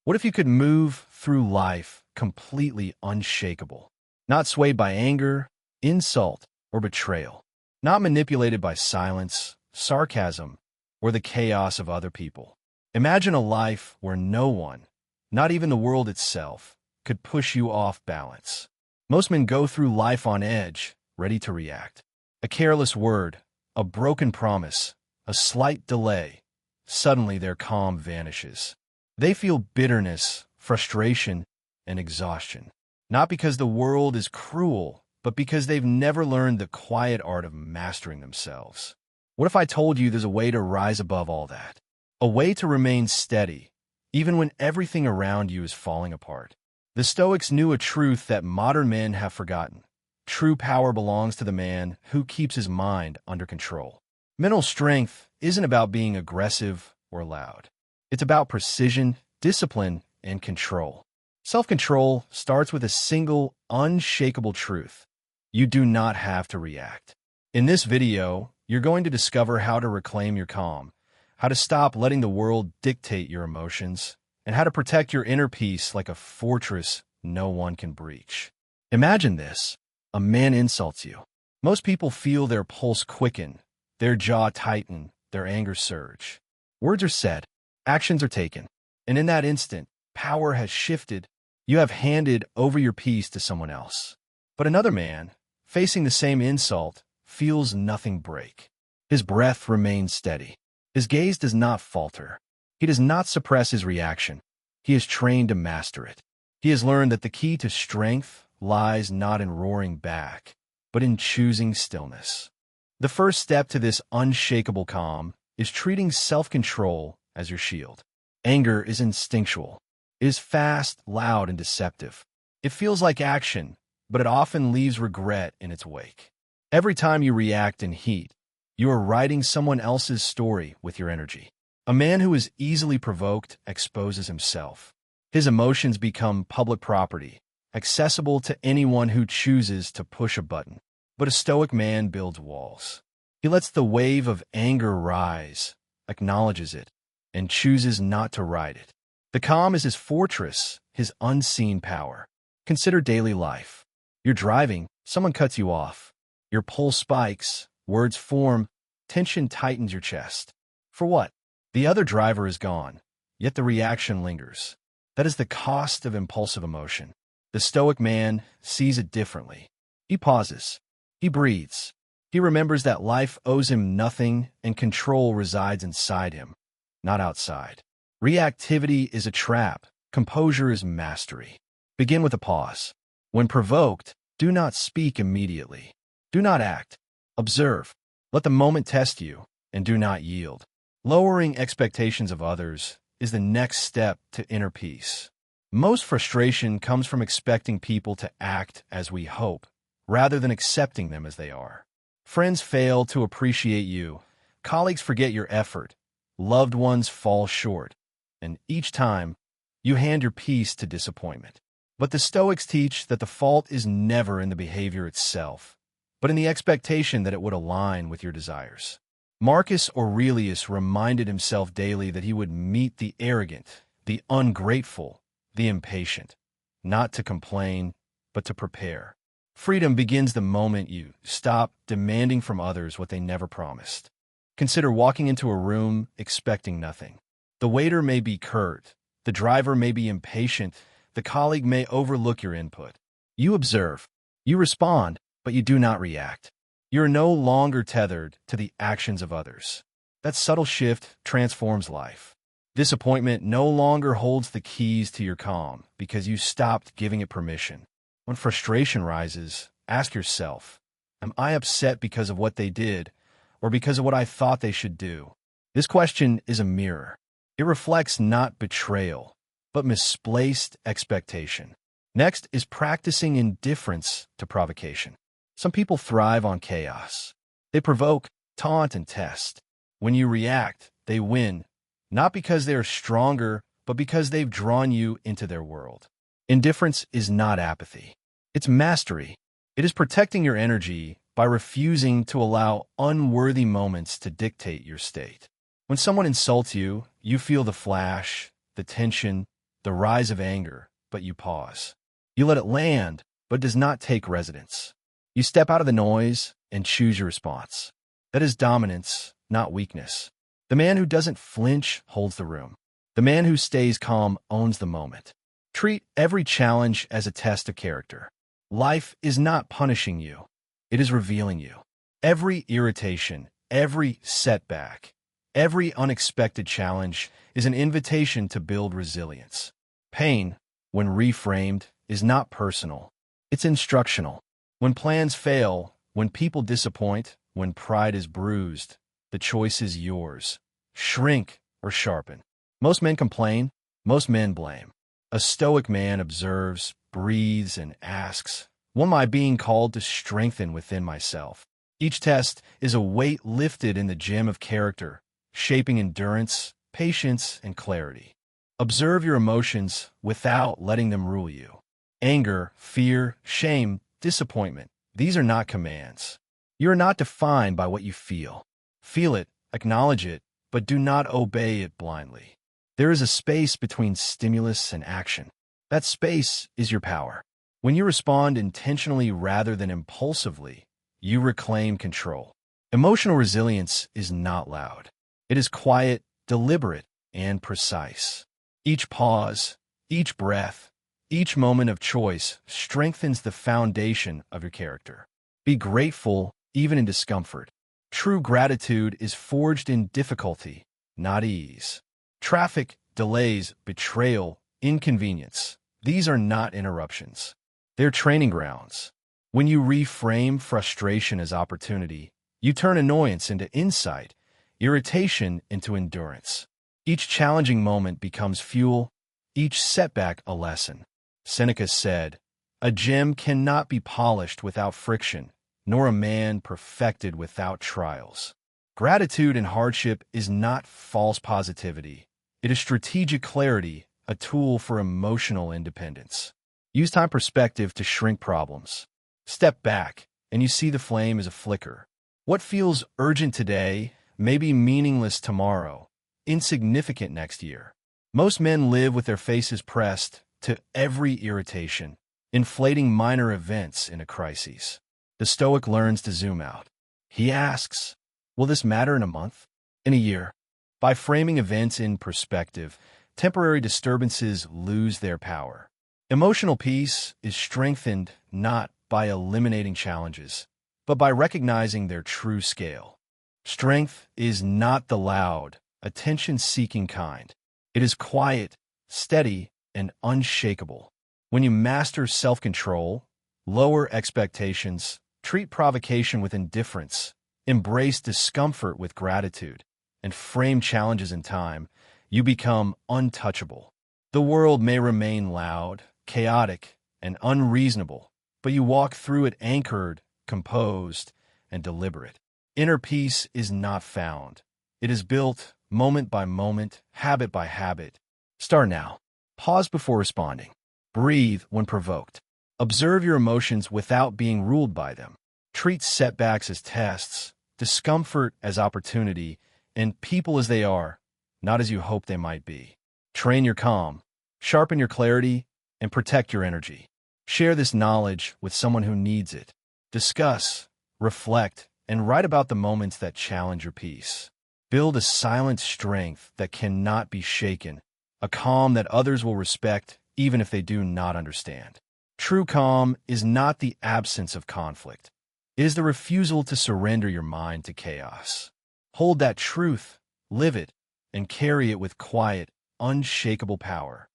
What if you could move through life completely unshakable, not swayed by anger, insult, or betrayal, not manipulated by silence, sarcasm, or the chaos of other people? Imagine a life where no one, not even the world itself, could push you off balance. Most men go through life on edge, ready to react. A careless word, a broken promise, a slight delay. Suddenly their calm vanishes. They feel bitterness, frustration, and exhaustion. Not because the world is cruel, but because they've never learned the quiet art of mastering themselves. What if I told you there's a way to rise above all that? A way to remain steady, even when everything around you is falling apart. The Stoics knew a truth that modern men have forgotten. True power belongs to the man who keeps his mind under control. Mental strength isn't about being aggressive or loud. It's about precision, discipline, and control. Self-control starts with a single, unshakable truth. You do not have to react. In this video, you're going to discover how to reclaim your calm, how to stop letting the world dictate your emotions, and how to protect your inner peace like a fortress no one can breach. Imagine this. A man insults you. Most people feel their pulse quicken, their jaw tighten, their anger surge. Words are said, actions are taken, and in that instant, power has shifted. You have handed over your peace to someone else. But another man, facing the same insult, feels nothing break. His breath remains steady. His gaze does not falter. He does not suppress his reaction. He is trained to master it. He has learned that the key to strength lies not in roaring back, but in choosing stillness. The first step to this unshakable calm is treating self-control as your shield. Anger is instinctual. It is fast, loud, and deceptive. It feels like action, but it often leaves regret in its wake. Every time you react in heat, you are writing someone else's story with your energy. A man who is easily provoked exposes himself. His emotions become public property, accessible to anyone who chooses to push a button. But a Stoic man builds walls. He lets the wave of anger rise, acknowledges it, and chooses not to ride it. The calm is his fortress, his unseen power. Consider daily life. You're driving, someone cuts you off. Your pulse spikes, words form, tension tightens your chest. For what? The other driver is gone, yet the reaction lingers. That is the cost of impulsive emotion. The Stoic man sees it differently. He pauses. He breathes. He remembers that life owes him nothing and control resides inside him, not outside. Reactivity is a trap. Composure is mastery. Begin with a pause. When provoked, do not speak immediately. Do not act. Observe. Let the moment test you, and do not yield. Lowering expectations of others is the next step to inner peace. Most frustration comes from expecting people to act as we hope, rather than accepting them as they are. Friends fail to appreciate you. Colleagues forget your effort. Loved ones fall short. And each time, you hand your peace to disappointment. But the Stoics teach that the fault is never in the behavior itself, but in the expectation that it would align with your desires. Marcus Aurelius reminded himself daily that he would meet the arrogant, the ungrateful, the impatient, not to complain, but to prepare. Freedom begins the moment you stop demanding from others what they never promised. Consider walking into a room expecting nothing. The waiter may be curt, the driver may be impatient, the colleague may overlook your input. You observe, you respond, but you do not react. You are no longer tethered to the actions of others. That subtle shift transforms life. Disappointment no longer holds the keys to your calm because you stopped giving it permission. When frustration rises, ask yourself, am I upset because of what they did or because of what I thought they should do? This question is a mirror. It reflects not betrayal, but misplaced expectation. Next is practicing indifference to provocation. Some people thrive on chaos. They provoke, taunt, and test. When you react, they win, not because they are stronger, but because they've drawn you into their world. Indifference is not apathy. It's mastery. It is protecting your energy by refusing to allow unworthy moments to dictate your state. When someone insults you, you feel the flash, the tension, the rise of anger, but you pause. You let it land, but does not take residence. You step out of the noise and choose your response. That is dominance, not weakness. The man who doesn't flinch holds the room. The man who stays calm owns the moment. Treat every challenge as a test of character. Life is not punishing you. It is revealing you. Every irritation, every setback, every unexpected challenge is an invitation to build resilience. Pain, when reframed, is not personal. It's instructional. When plans fail, when people disappoint, when pride is bruised, the choice is yours. Shrink or sharpen. Most men complain, most men blame. A Stoic man observes, breathes, and asks, "What am I being called to strengthen within myself?" Each test is a weight lifted in the gym of character, shaping endurance, patience, and clarity. Observe your emotions without letting them rule you. Anger, fear, shame, disappointment, these are not commands. You are not defined by what you feel. Feel it, acknowledge it, but do not obey it blindly. There is a space between stimulus and action. That space is your power. When you respond intentionally rather than impulsively, you reclaim control. Emotional resilience is not loud. It is quiet, deliberate, and precise. Each pause, each breath, each moment of choice strengthens the foundation of your character. Be grateful even in discomfort. True gratitude is forged in difficulty, not ease. Traffic, delays, betrayal, inconvenience, these are not interruptions. They're training grounds. When you reframe frustration as opportunity, you turn annoyance into insight, irritation into endurance. Each challenging moment becomes fuel, each setback a lesson. Seneca said, "A gem cannot be polished without friction, nor a man perfected without trials." Gratitude in hardship is not false positivity. It is strategic clarity, a tool for emotional independence. Use time perspective to shrink problems. Step back, and you see the flame as a flicker. What feels urgent today may be meaningless tomorrow, insignificant next year. Most men live with their faces pressed to every irritation, inflating minor events in a crisis. The Stoic learns to zoom out. He asks, will this matter in a month? In a year? By framing events in perspective, temporary disturbances lose their power. Emotional peace is strengthened not by eliminating challenges, but by recognizing their true scale. Strength is not the loud, attention-seeking kind. It is quiet, steady, and unshakable. When you master self-control, lower expectations, treat provocation with indifference, embrace discomfort with gratitude, and frame challenges in time, you become untouchable. The world may remain loud, chaotic, and unreasonable, but you walk through it anchored, composed, and deliberate. Inner peace is not found. It is built moment by moment, habit by habit. Start now. Pause before responding. Breathe when provoked. Observe your emotions without being ruled by them. Treat setbacks as tests, discomfort as opportunity, and people as they are, not as you hope they might be. Train your calm, sharpen your clarity, and protect your energy. Share this knowledge with someone who needs it. Discuss, reflect, and write about the moments that challenge your peace. Build a silent strength that cannot be shaken, a calm that others will respect even if they do not understand. True calm is not the absence of conflict. It is the refusal to surrender your mind to chaos. Hold that truth, live it, and carry it with quiet, unshakable power.